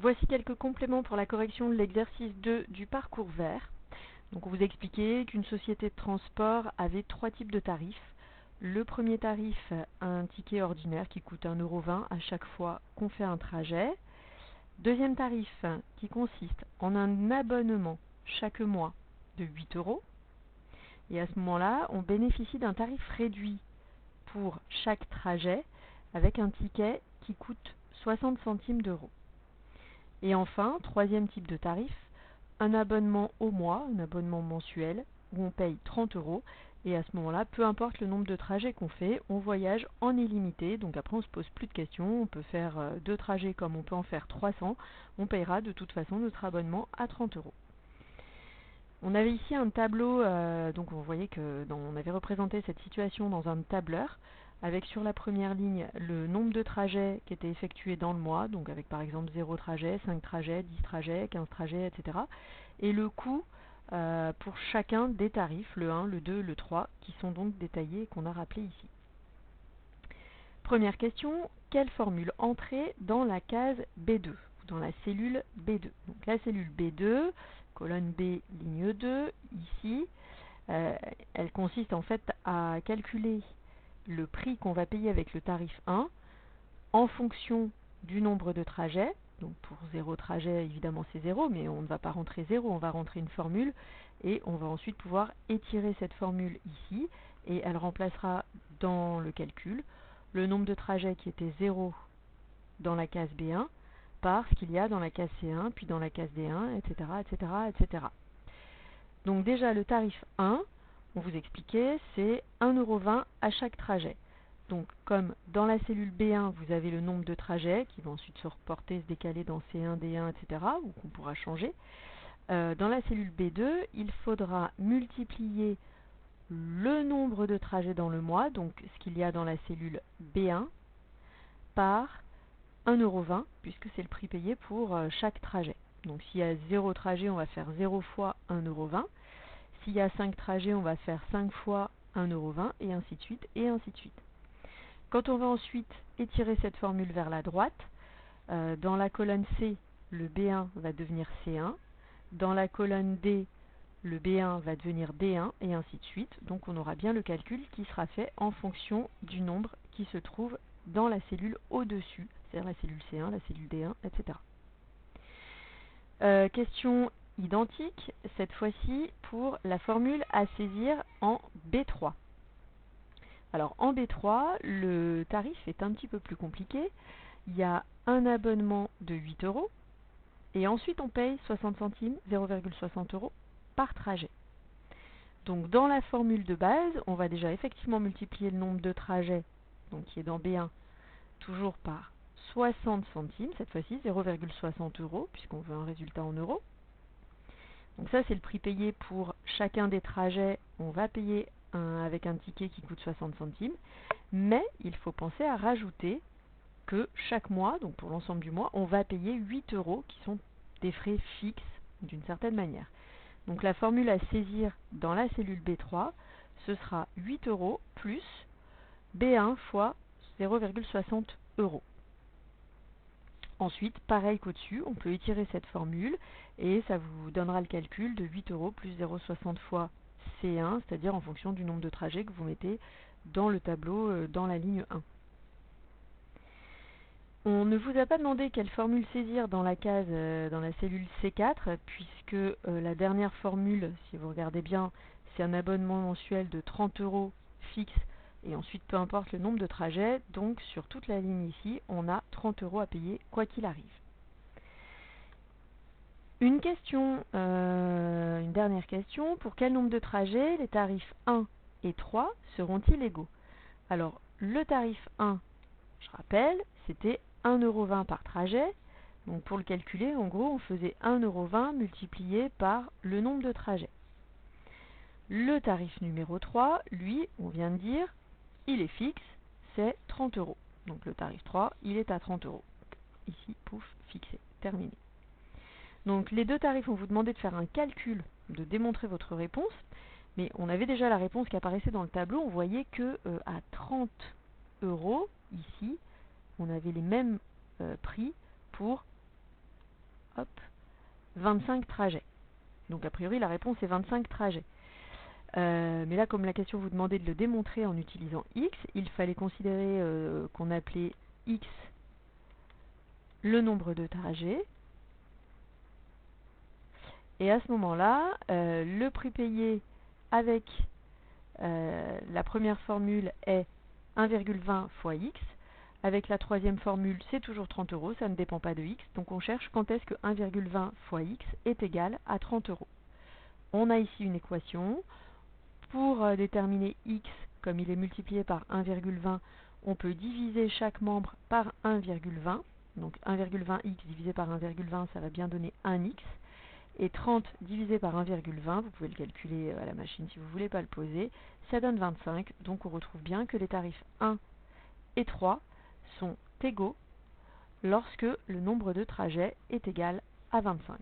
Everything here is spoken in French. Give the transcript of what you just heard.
Voici quelques compléments pour la correction de l'exercice 2 du parcours vert. Donc on vous expliquait qu'une société de transport avait trois types de tarifs. Le premier tarif, un ticket ordinaire qui coûte 1,20 € à chaque fois qu'on fait un trajet. Deuxième tarif qui consiste en un abonnement chaque mois de 8 €. Et à ce moment-là, on bénéficie d'un tarif réduit pour chaque trajet avec un ticket qui coûte 60 centimes d'euros. Et enfin, troisième type de tarif, un abonnement au mois, un abonnement mensuel, où on paye 30 € et à ce moment-là, peu importe le nombre de trajets qu'on fait, on voyage en illimité, donc après on ne se pose plus de questions, on peut faire 2 trajets comme on peut en faire 300, on payera de toute façon notre abonnement à 30 €. On avait ici un tableau, donc on voyait que on avait représenté cette situation dans un tableur, avec sur la première ligne le nombre de trajets qui étaient effectués dans le mois, donc avec par exemple 0 trajet, 5 trajets, 10 trajets, 15 trajets, etc. Et le coût pour chacun des tarifs, le 1, le 2, le 3, qui sont donc détaillés et qu'on a rappelés ici. Première question, quelle formule entrer dans la case B2, dans la cellule B2? Donc la cellule B2, colonne B, ligne 2, ici, elle consiste en fait à calculer le prix qu'on va payer avec le tarif 1 en fonction du nombre de trajets. Donc pour 0 trajet, évidemment c'est 0, mais on ne va pas rentrer 0, on va rentrer une formule et on va ensuite pouvoir étirer cette formule ici et elle remplacera dans le calcul le nombre de trajets qui était 0 dans la case B1 par ce qu'il y a dans la case C1, puis dans la case D1, etc., etc., etc. Donc déjà le tarif 1, on vous expliquait, c'est 1,20 € à chaque trajet. Donc comme dans la cellule B1, vous avez le nombre de trajets qui vont ensuite se reporter, se décaler dans C1, D1, etc., ou qu'on pourra changer. Dans la cellule B2, il faudra multiplier le nombre de trajets dans le mois, donc ce qu'il y a dans la cellule B1, par 1,20 €, puisque c'est le prix payé pour chaque trajet. Donc s'il y a 0 trajet, on va faire 0 fois 1,20 €. S'il y a 5 trajets, on va faire 5 fois 1,20 € et ainsi de suite, et ainsi de suite. Quand on va ensuite étirer cette formule vers la droite, dans la colonne C, le B1 va devenir C1. Dans la colonne D, le B1 va devenir D1, et ainsi de suite. Donc on aura bien le calcul qui sera fait en fonction du nombre qui se trouve dans la cellule au-dessus, c'est-à-dire la cellule C1, la cellule D1, etc. Question identique, cette fois-ci pour la formule à saisir en B3. Alors en B3, le tarif est un petit peu plus compliqué. Il y a un abonnement de 8 € et ensuite on paye 60 centimes, 0,60 € par trajet. Donc dans la formule de base, on va déjà effectivement multiplier le nombre de trajets, donc qui est dans B1, toujours par 60 centimes, cette fois-ci 0,60 €, puisqu'on veut un résultat en euros. Donc ça c'est le prix payé pour chacun des trajets, on va payer avec un ticket qui coûte 60 centimes, mais il faut penser à rajouter que chaque mois, donc pour l'ensemble du mois, on va payer 8 € qui sont des frais fixes d'une certaine manière. Donc la formule à saisir dans la cellule B3, ce sera 8 € plus B1 fois 0,60 €. Ensuite, pareil qu'au-dessus, on peut étirer cette formule et ça vous donnera le calcul de 8 € plus 0,60 fois C1, c'est-à-dire en fonction du nombre de trajets que vous mettez dans le tableau dans la ligne 1. On ne vous a pas demandé quelle formule saisir dans la case, dans la cellule C4, puisque la dernière formule, si vous regardez bien, c'est un abonnement mensuel de 30 € fixe et ensuite peu importe le nombre de trajets, donc sur toute la ligne ici, on a 30 € à payer quoi qu'il arrive. Une dernière question, pour quel nombre de trajets les tarifs 1 et 3 seront-ils égaux? Alors le tarif 1, je rappelle, c'était 1,20 € par trajet. Donc pour le calculer, en gros, on faisait 1,20 € multiplié par le nombre de trajets. Le tarif numéro 3, lui, on vient de dire, il est fixe, c'est 30 €. Donc le tarif 3, il est à 30 €. Ici, pouf, fixé, terminé. Donc les deux tarifs, on vous demandait de faire un calcul, de démontrer votre réponse, mais on avait déjà la réponse qui apparaissait dans le tableau, on voyait que à 30 € ici, on avait les mêmes prix pour 25 trajets. Donc a priori la réponse est 25 trajets. Mais là, comme la question vous demandait de le démontrer en utilisant x, il fallait considérer qu'on appelait x le nombre de trajets. Et à ce moment-là, le prix payé avec la première formule est 1,20 fois x. Avec la troisième formule, c'est toujours 30 €, ça ne dépend pas de x. Donc on cherche quand est-ce que 1,20 fois x est égal à 30 €. On a ici une équation. Pour déterminer x, comme il est multiplié par 1,20, on peut diviser chaque membre par 1,20. Donc 1,20x divisé par 1,20, ça va bien donner 1x. Et 30 divisé par 1,20, vous pouvez le calculer à la machine si vous ne voulez pas le poser, ça donne 25. Donc on retrouve bien que les tarifs 1 et 3 sont égaux lorsque le nombre de trajets est égal à 25.